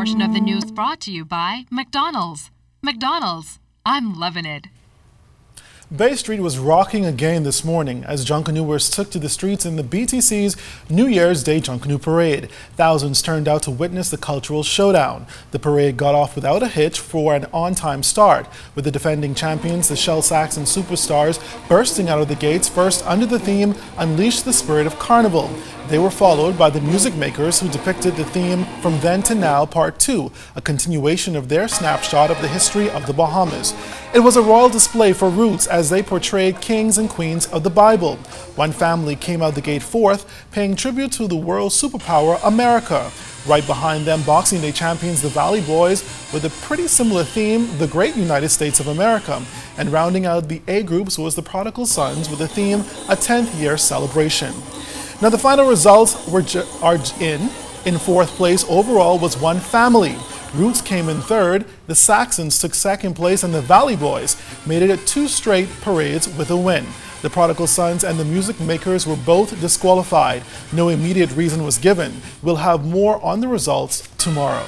portion of the news brought to you by McDonald's. McDonald's, I'm loving it. Bay Street was rocking again this morning as Junkanooers took to the streets in the BTC's New Year's Day Junkanoo Parade. Thousands turned out to witness the cultural showdown. The parade got off without a hitch for an on-time start, with the defending champions, the Shell Saxon Superstars, bursting out of the gates first under the theme Unleash the Spirit of Carnival. They were followed by the music makers who depicted the theme From Then to Now Part 2, a continuation of their snapshot of the history of the Bahamas. It was a royal display for Roots as they portrayed kings and queens of the Bible. One family came out the gate fourth, paying tribute to the world superpower America. Right behind them, Boxing Day champions the Valley Boys with a pretty similar theme, the Great United States of America. And rounding out the A groups was the Prodigal Sons with the theme A 10th Year Celebration. Now the final results are in. In fourth place overall was one family. Roots came in third, the Saxons took second place, and the Valley Boys made it 2 straight parades with a win. The Prodigal Sons and the music makers were both disqualified. No immediate reason was given. We'll have more on the results tomorrow.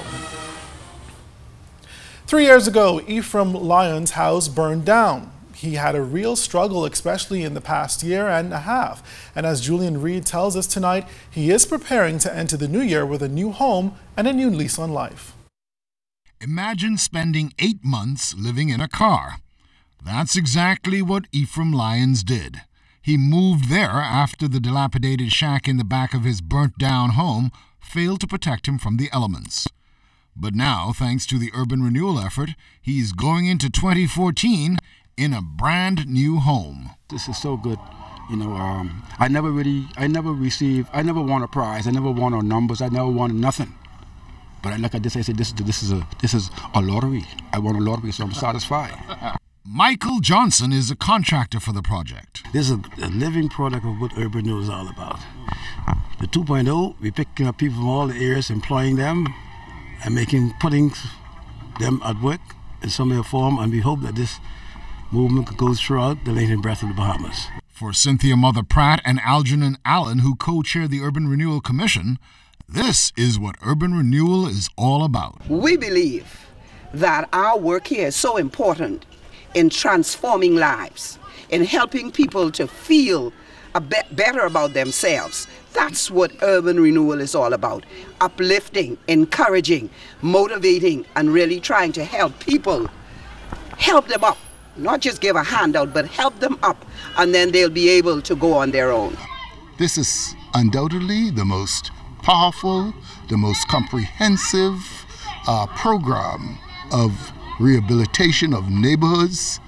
3 years ago, Ephraim Lyon's house burned down. He had a real struggle, especially in the past year and a half. And as Julian Reed tells us tonight, he is preparing to enter the new year with a new home and a new lease on life. Imagine spending 8 months living in a car. That's exactly what Ephraim Lyons did. He moved there after the dilapidated shack in the back of his burnt-down home failed to protect him from the elements. But now, thanks to the urban renewal effort, he's going into 2014 in a brand new home. This is so good. You know, I never won a prize. I never won no numbers. I never won nothing. But I look at this, I say, this is a lottery. I won a lottery, so I'm satisfied. Michael Johnson is a contractor for the project. This is a living product of what urban renewal is all about. The 2.0, we're picking up people from all the areas, employing them, and putting them at work in some way or form, and we hope that this movement goes throughout the length and breadth of the Bahamas. For Cynthia Mother Pratt and Algernon Allen, who co-chair the Urban Renewal Commission, this is what urban renewal is all about. We believe that our work here is so important in transforming lives, in helping people to feel a bit better about themselves. That's what urban renewal is all about. Uplifting, encouraging, motivating, and really trying to help people, help them up. Not just give a handout, but help them up, and then they'll be able to go on their own. This is undoubtedly the most powerful, the most comprehensive program of rehabilitation of neighborhoods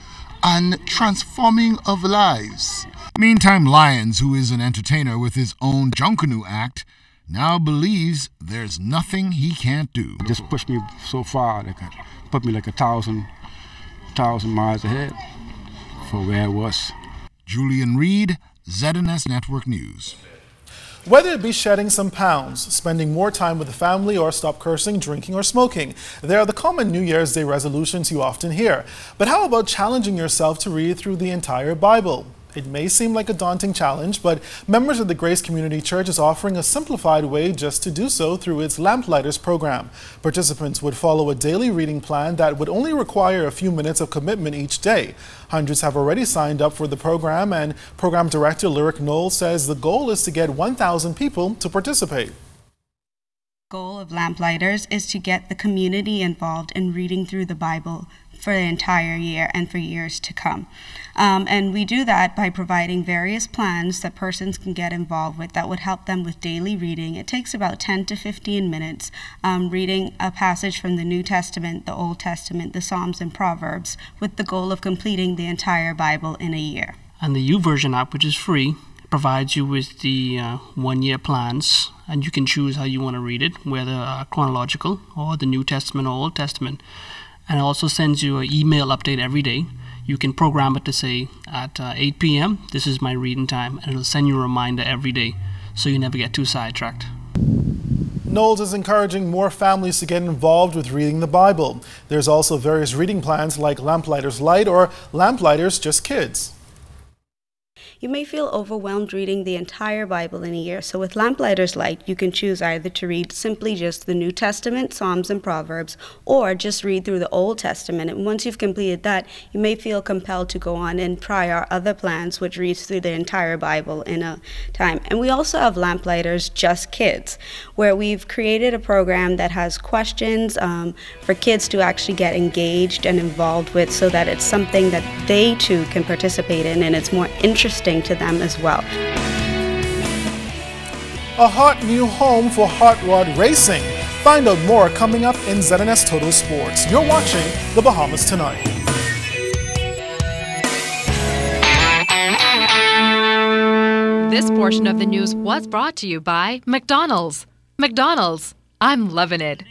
and transforming of lives. Meantime, Lyons, who is an entertainer with his own Junkanoo act, now believes there's nothing he can't do. It just pushed me so far, that it put me like 1,000 miles ahead for where I was. Julian Reed, ZNS Network News. Whether it be shedding some pounds, spending more time with the family, or stop cursing, drinking, or smoking, they are the common New Year's Day resolutions you often hear. But how about challenging yourself to read through the entire Bible? It may seem like a daunting challenge, but members of the Grace Community Church is offering a simplified way just to do so through its Lamplighters program. Participants would follow a daily reading plan that would only require a few minutes of commitment each day. Hundreds have already signed up for the program, and Program Director Lyric Knoll says the goal is to get 1,000 people to participate. The goal of Lamplighters is to get the community involved in reading through the Bible for the entire year and for years to come. And we do that by providing various plans that persons can get involved with that would help them with daily reading. It takes about 10 to 15 minutes reading a passage from the New Testament, the Old Testament, the Psalms and Proverbs, with the goal of completing the entire Bible in a year. And the YouVersion app, which is free, provides you with the 1-year plans, and you can choose how you want to read it, whether chronological or the New Testament or Old Testament. And it also sends you an email update every day. You can program it to say at 8 p.m., this is my reading time, and it'll send you a reminder every day so you never get too sidetracked. Knowles is encouraging more families to get involved with reading the Bible. There's also various reading plans like Lamplighters Light or Lamplighters Just Kids. you may feel overwhelmed reading the entire Bible in a year. So with Lamplighters Lite, you can choose either to read simply just the New Testament, Psalms and Proverbs, or just read through the Old Testament. And once you've completed that, you may feel compelled to go on and try our other plans, which reads through the entire Bible in a time. And we also have Lamplighters Just Kids, where we've created a program that has questions for kids to actually get engaged and involved with, so that it's something that they too can participate in and it's more interesting to them as well. A hot new home for hot rod racing. Find out more coming up in ZNS Total Sports. You're watching The Bahamas Tonight. This portion of the news was brought to you by McDonald's. McDonald's, I'm loving it.